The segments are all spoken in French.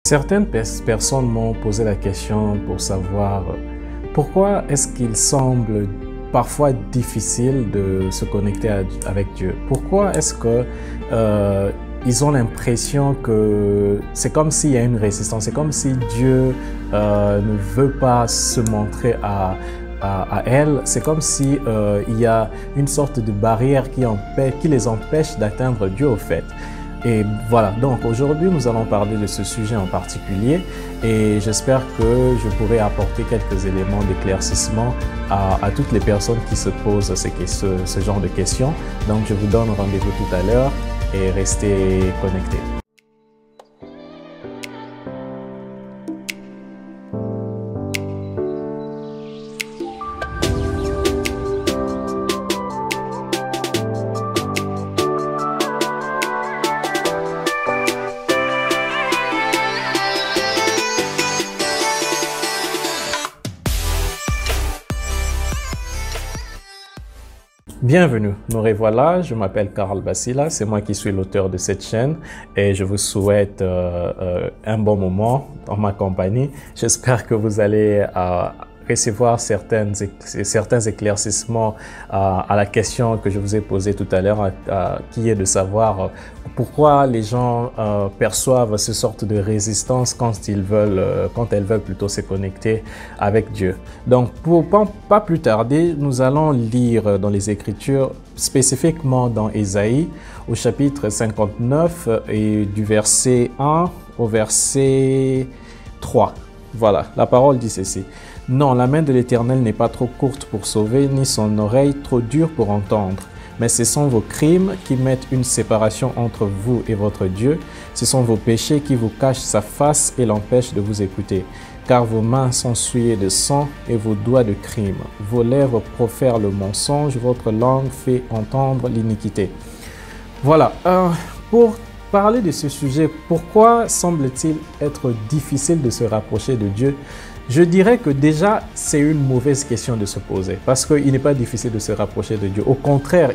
Certaines personnes m'ont posé la question pour savoir pourquoi est-ce qu'il semble parfois difficile de se connecter avec Dieu. Pourquoi est-ce que ils ont l'impression que c'est comme s'il y a une résistance, c'est comme si Dieu ne veut pas se montrer à elle, c'est comme si il y a une sorte de barrière qui les empêche d'atteindre Dieu au fait. Et voilà, donc aujourd'hui nous allons parler de ce sujet en particulier et j'espère que je pourrai apporter quelques éléments d'éclaircissement à toutes les personnes qui se posent ce genre de questions. Donc je vous donne rendez-vous tout à l'heure et restez connectés. Bienvenue, nous revoilà, je m'appelle Karl Bassila, c'est moi qui suis l'auteur de cette chaîne et je vous souhaite un bon moment en ma compagnie. J'espère que vous allez recevoir certains éclaircissements à la question que je vous ai posée tout à l'heure, qui est de savoir pourquoi les gens perçoivent ce sorte de résistance quand elles veulent plutôt se connecter avec Dieu. Donc, pour pas plus tarder, nous allons lire dans les Écritures, spécifiquement dans Ésaïe, au chapitre 59 et du verset 1 au verset 3. Voilà, la parole dit ceci. « Non, la main de l'Éternel n'est pas trop courte pour sauver, ni son oreille trop dure pour entendre. Mais ce sont vos crimes qui mettent une séparation entre vous et votre Dieu. Ce sont vos péchés qui vous cachent sa face et l'empêchent de vous écouter. Car vos mains sont souillées de sang et vos doigts de crime. Vos lèvres profèrent le mensonge, votre langue fait entendre l'iniquité. » Voilà, pour parler de ce sujet, pourquoi semble-t-il être difficile de se rapprocher de Dieu? Je dirais que déjà, c'est une mauvaise question de se poser parce qu'il n'est pas difficile de se rapprocher de Dieu. Au contraire,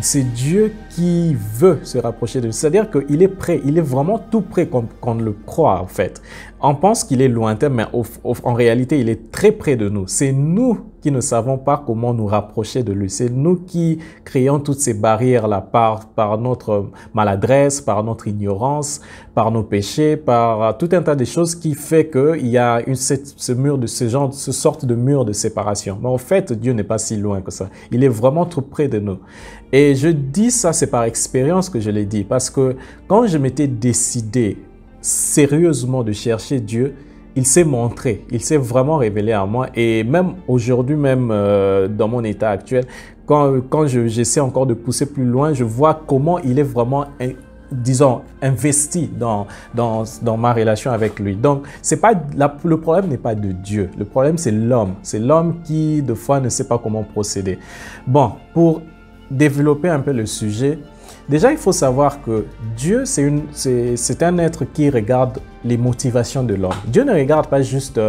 c'est Dieu qui veut se rapprocher de nous. C'est-à-dire qu'il est prêt, il est vraiment tout prêt qu'on le croit en fait. On pense qu'il est lointain, mais en réalité, il est très près de nous. C'est nous qui ne savons pas comment nous rapprocher de lui. C'est nous qui créons toutes ces barrières-là par notre maladresse, par notre ignorance, par nos péchés, par tout un tas de choses qui fait qu'il y a ce sorte de mur de séparation. Mais en fait, Dieu n'est pas si loin que ça. Il est vraiment tout près de nous. Et je dis ça, c'est par expérience que je l'ai dit, parce que quand je m'étais décidé sérieusement de chercher Dieu, il s'est montré, il s'est vraiment révélé à moi. Et même aujourd'hui, même dans mon état actuel, quand j'essaie encore de pousser plus loin, je vois comment il est vraiment, disons, investi dans ma relation avec lui. Donc, le problème n'est pas de Dieu, le problème c'est l'homme. C'est l'homme qui, de fois, ne sait pas comment procéder. Bon, pour développer un peu le sujet, déjà, il faut savoir que Dieu, c'est un être qui regarde les motivations de l'homme. Dieu ne regarde pas juste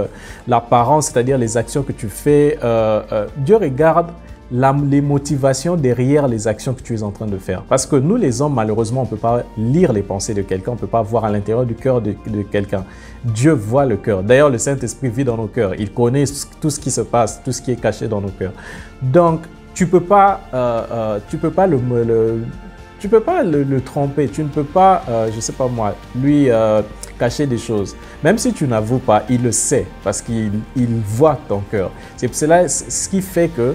l'apparence, c'est-à-dire les actions que tu fais. Dieu regarde les motivations derrière les actions que tu es en train de faire. Parce que nous, les hommes, malheureusement, on ne peut pas lire les pensées de quelqu'un, on ne peut pas voir à l'intérieur du cœur de quelqu'un. Dieu voit le cœur. D'ailleurs, le Saint-Esprit vit dans nos cœurs. Il connaît tout ce qui se passe, tout ce qui est caché dans nos cœurs. Donc, tu ne peux pas le tromper, tu ne peux pas, je ne sais pas moi, lui cacher des choses. Même si tu n'avoues pas, il le sait parce qu'il voit ton cœur. C'est cela ce qui fait que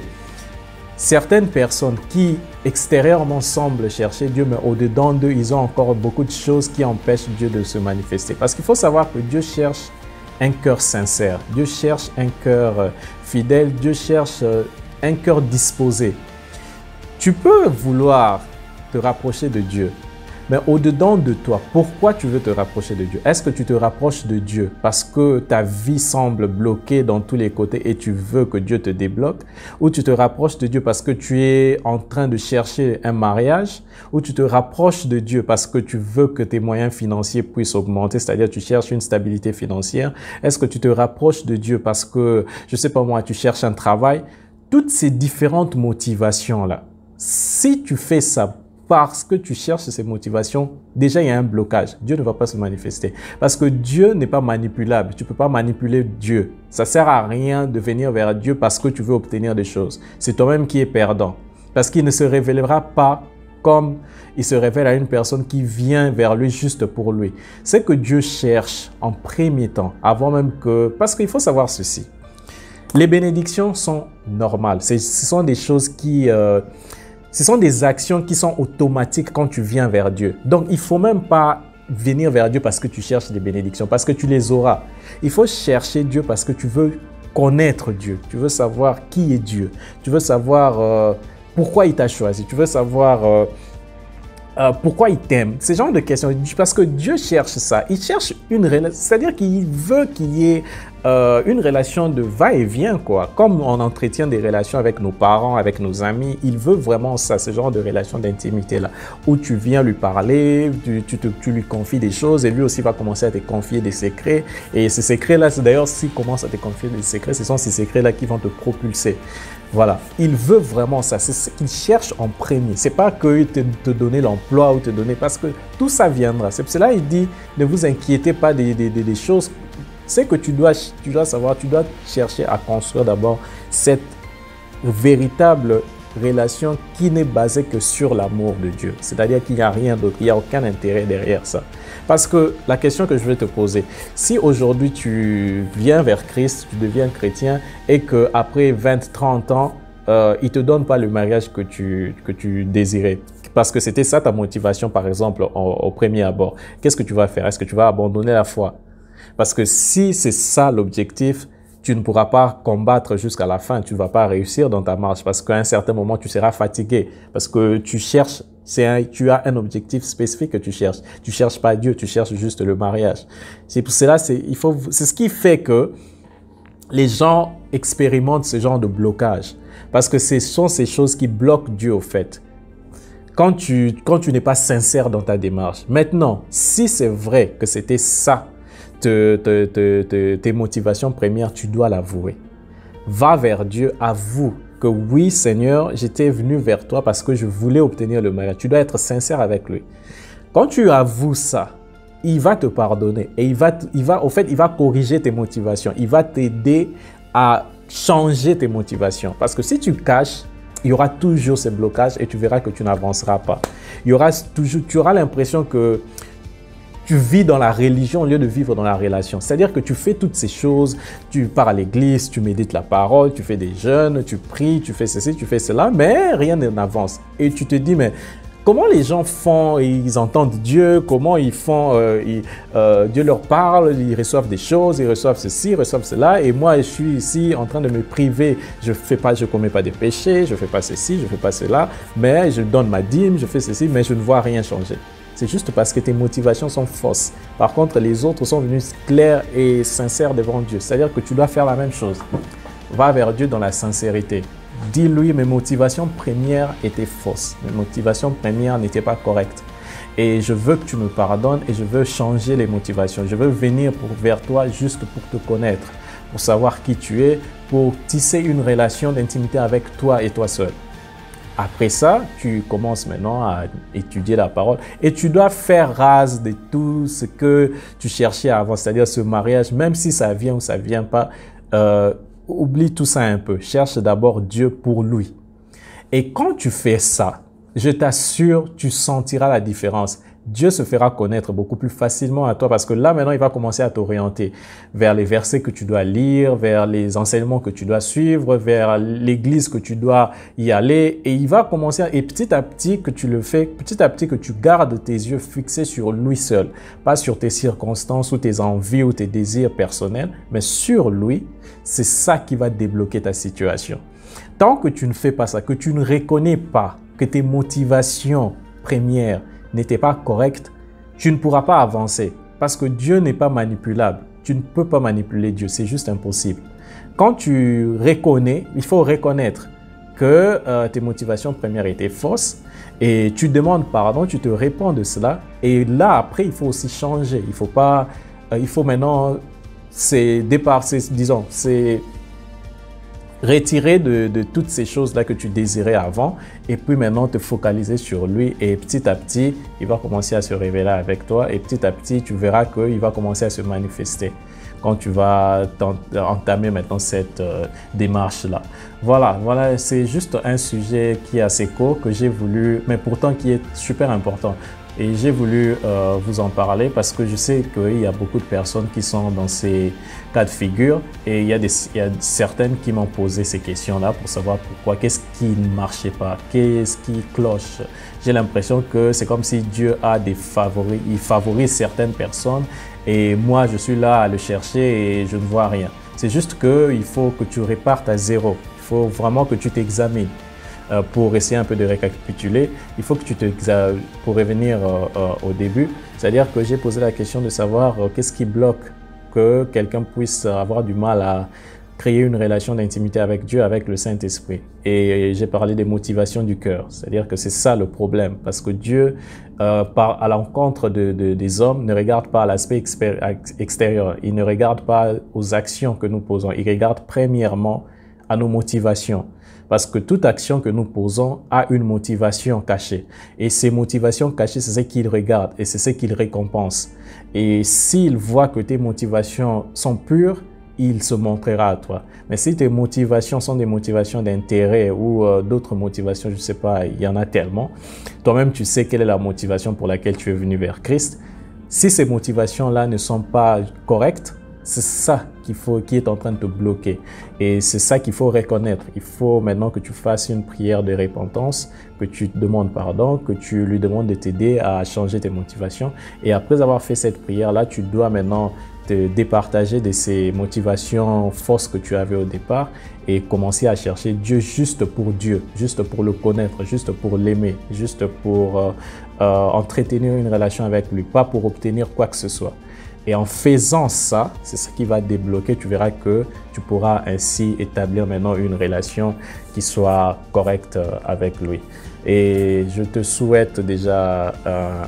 certaines personnes qui extérieurement semblent chercher Dieu, mais au-dedans d'eux, ils ont encore beaucoup de choses qui empêchent Dieu de se manifester. Parce qu'il faut savoir que Dieu cherche un cœur sincère, Dieu cherche un cœur fidèle, Dieu cherche un cœur disposé. Tu peux vouloir te rapprocher de Dieu, mais au-dedans de toi, pourquoi tu veux te rapprocher de Dieu? Est-ce que tu te rapproches de Dieu parce que ta vie semble bloquée dans tous les côtés et tu veux que Dieu te débloque? Ou tu te rapproches de Dieu parce que tu es en train de chercher un mariage? Ou tu te rapproches de Dieu parce que tu veux que tes moyens financiers puissent augmenter, c'est-à-dire tu cherches une stabilité financière? Est-ce que tu te rapproches de Dieu parce que, je ne sais pas moi, tu cherches un travail? Toutes ces différentes motivations-là, si tu fais ça parce que tu cherches ces motivations, déjà il y a un blocage. Dieu ne va pas se manifester. Parce que Dieu n'est pas manipulable. Tu ne peux pas manipuler Dieu. Ça ne sert à rien de venir vers Dieu parce que tu veux obtenir des choses. C'est toi-même qui es perdant. Parce qu'il ne se révélera pas comme il se révèle à une personne qui vient vers lui juste pour lui. C'est que Dieu cherche en premier temps, avant même que... Parce qu'il faut savoir ceci. Les bénédictions sont normales. Ce sont des choses qui... ce sont des actions qui sont automatiques quand tu viens vers Dieu. Donc, il ne faut même pas venir vers Dieu parce que tu cherches des bénédictions, parce que tu les auras. Il faut chercher Dieu parce que tu veux connaître Dieu. Tu veux savoir qui est Dieu. Tu veux savoir pourquoi il t'a choisi. Tu veux savoir pourquoi il t'aime. Ce genre de questions. Parce que Dieu cherche ça. Il cherche une relation. C'est-à-dire qu'il veut qu'il y ait une relation de va-et-vient, quoi. Comme on entretient des relations avec nos parents, avec nos amis, il veut vraiment ça, ce genre de relation d'intimité-là, où tu viens lui parler, tu lui confies des choses et lui aussi va commencer à te confier des secrets. Et ces secrets-là, c'est d'ailleurs, s'il commence à te confier des secrets, ce sont ces secrets-là qui vont te propulser. Voilà, il veut vraiment ça, c'est ce qu'il cherche en premier. C'est pas que te donner l'emploi ou te donner, parce que tout ça viendra. C'est pour cela qu'il dit, ne vous inquiétez pas des choses. C'est que tu dois savoir, tu dois chercher à construire d'abord cette véritable relation qui n'est basée que sur l'amour de Dieu. C'est-à-dire qu'il n'y a rien d'autre, il n'y a aucun intérêt derrière ça. Parce que la question que je vais te poser, si aujourd'hui tu viens vers Christ, tu deviens chrétien et qu'après 20, 30 ans, il ne te donne pas le mariage que tu désirais, parce que c'était ça ta motivation par exemple au premier abord, qu'est-ce que tu vas faire? Est-ce que tu vas abandonner la foi? Parce que si c'est ça l'objectif, tu ne pourras pas combattre jusqu'à la fin, tu ne vas pas réussir dans ta marche parce qu'à un certain moment, tu seras fatigué parce que tu cherches, tu as un objectif spécifique que tu cherches. Tu ne cherches pas Dieu, tu cherches juste le mariage. C'est pour cela, c'est ce qui fait que les gens expérimentent ce genre de blocage parce que ce sont ces choses qui bloquent Dieu au fait. Quand tu n'es pas sincère dans ta démarche. Maintenant, si c'est vrai que c'était ça, tes motivations premières, tu dois l'avouer. Va vers Dieu, avoue que oui, Seigneur, j'étais venu vers toi parce que je voulais obtenir le mariage. Tu dois être sincère avec lui. Quand tu avoues ça, il va te pardonner et il va corriger tes motivations. Il va t'aider à changer tes motivations. Parce que si tu caches, il y aura toujours ces blocages et tu verras que tu n'avanceras pas. Tu auras l'impression que tu vis dans la religion au lieu de vivre dans la relation. C'est-à-dire que tu fais toutes ces choses, tu pars à l'église, tu médites la parole, tu fais des jeûnes, tu pries, tu fais ceci, tu fais cela, mais rien n'avance. Et tu te dis, mais comment les gens font, ils entendent Dieu, comment ils font, Dieu leur parle, ils reçoivent des choses, ils reçoivent ceci, ils reçoivent cela, et moi je suis ici en train de me priver, je commets pas de péchés, je fais pas ceci, je fais pas cela, mais je donne ma dîme, je fais ceci, mais je ne vois rien changer. C'est juste parce que tes motivations sont fausses. Par contre, les autres sont venus clairs et sincères devant Dieu. C'est-à-dire que tu dois faire la même chose. Va vers Dieu dans la sincérité. Dis-lui, mes motivations premières étaient fausses. Mes motivations premières n'étaient pas correctes. Et je veux que tu me pardonnes et je veux changer les motivations. Je veux venir vers toi juste pour te connaître, pour savoir qui tu es, pour tisser une relation d'intimité avec toi et toi seul. Après ça, tu commences maintenant à étudier la parole et tu dois faire rase de tout ce que tu cherchais avant, c'est-à-dire ce mariage, même si ça vient ou ça ne vient pas, oublie tout ça un peu. Cherche d'abord Dieu pour lui. Et quand tu fais ça, je t'assure, tu sentiras la différence. Dieu se fera connaître beaucoup plus facilement à toi parce que là, maintenant, il va commencer à t'orienter vers les versets que tu dois lire, vers les enseignements que tu dois suivre, vers l'église que tu dois y aller. Et il va commencer, et petit à petit que tu le fais, petit à petit que tu gardes tes yeux fixés sur lui seul, pas sur tes circonstances ou tes envies ou tes désirs personnels, mais sur lui, c'est ça qui va débloquer ta situation. Tant que tu ne fais pas ça, que tu ne reconnais pas que tes motivations premières n'était pas correcte, tu ne pourras pas avancer parce que Dieu n'est pas manipulable. Tu ne peux pas manipuler Dieu, c'est juste impossible. Quand tu reconnais, il faut reconnaître que tes motivations premières étaient fausses et tu demandes pardon, tu te réponds de cela et là après il faut aussi changer. Il faut maintenant, disons, c'est retirer de toutes ces choses-là que tu désirais avant et puis maintenant te focaliser sur lui et petit à petit, il va commencer à se révéler avec toi et petit à petit, tu verras qu'il va commencer à se manifester quand tu vas entamer maintenant cette démarche-là. Voilà, c'est juste un sujet qui est assez court que j'ai voulu, mais pourtant qui est super important. Et j'ai voulu vous en parler parce que je sais qu'il y a beaucoup de personnes qui sont dans ces cas de figure et il y a certaines qui m'ont posé ces questions-là pour savoir pourquoi, qu'est-ce qui ne marchait pas, qu'est-ce qui cloche. J'ai l'impression que c'est comme si Dieu a des favoris, il favorise certaines personnes et moi je suis là à le chercher et je ne vois rien. C'est juste qu'il faut que tu repartes à zéro, il faut vraiment que tu t'examines. Pour essayer un peu de récapituler, il faut que pour revenir au début, c'est-à-dire que j'ai posé la question de savoir qu'est-ce qui bloque que quelqu'un puisse avoir du mal à créer une relation d'intimité avec Dieu, avec le Saint-Esprit. Et j'ai parlé des motivations du cœur, c'est-à-dire que c'est ça le problème, parce que Dieu, à l'encontre des hommes, ne regarde pas à l'aspect extérieur, il ne regarde pas aux actions que nous posons, il regarde premièrement à nos motivations. Parce que toute action que nous posons a une motivation cachée. Et ces motivations cachées, c'est ce qu'il regarde et c'est ce qu'il récompense. Et s'il voit que tes motivations sont pures, il se montrera à toi. Mais si tes motivations sont des motivations d'intérêt ou d'autres motivations, je ne sais pas, il y en a tellement. Toi-même, tu sais quelle est la motivation pour laquelle tu es venu vers Christ. Si ces motivations-là ne sont pas correctes, c'est ça qui est en train de te bloquer. Et c'est ça qu'il faut reconnaître. Il faut maintenant que tu fasses une prière de repentance, que tu te demandes pardon, que tu lui demandes de t'aider à changer tes motivations. Et après avoir fait cette prière-là, tu dois maintenant te départager de ces motivations fausses que tu avais au départ et commencer à chercher Dieu, juste pour le connaître, juste pour l'aimer, juste pour entretenir une relation avec lui, pas pour obtenir quoi que ce soit. Et en faisant ça, c'est ce qui va débloquer. Tu verras que tu pourras ainsi établir maintenant une relation qui soit correcte avec lui. Et je te souhaite déjà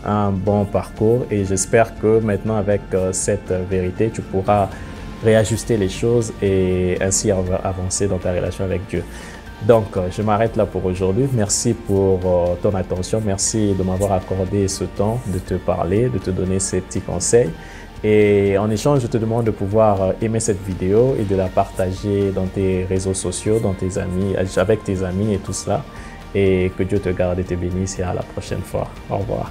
un bon parcours et j'espère que maintenant avec cette vérité, tu pourras réajuster les choses et ainsi avancer dans ta relation avec Dieu. Donc, je m'arrête là pour aujourd'hui. Merci pour ton attention. Merci de m'avoir accordé ce temps de te parler, de te donner ces petits conseils. Et en échange, je te demande de pouvoir aimer cette vidéo et de la partager dans tes réseaux sociaux, dans tes amis, avec tes amis et tout cela. Et que Dieu te garde et te bénisse et à la prochaine fois. Au revoir.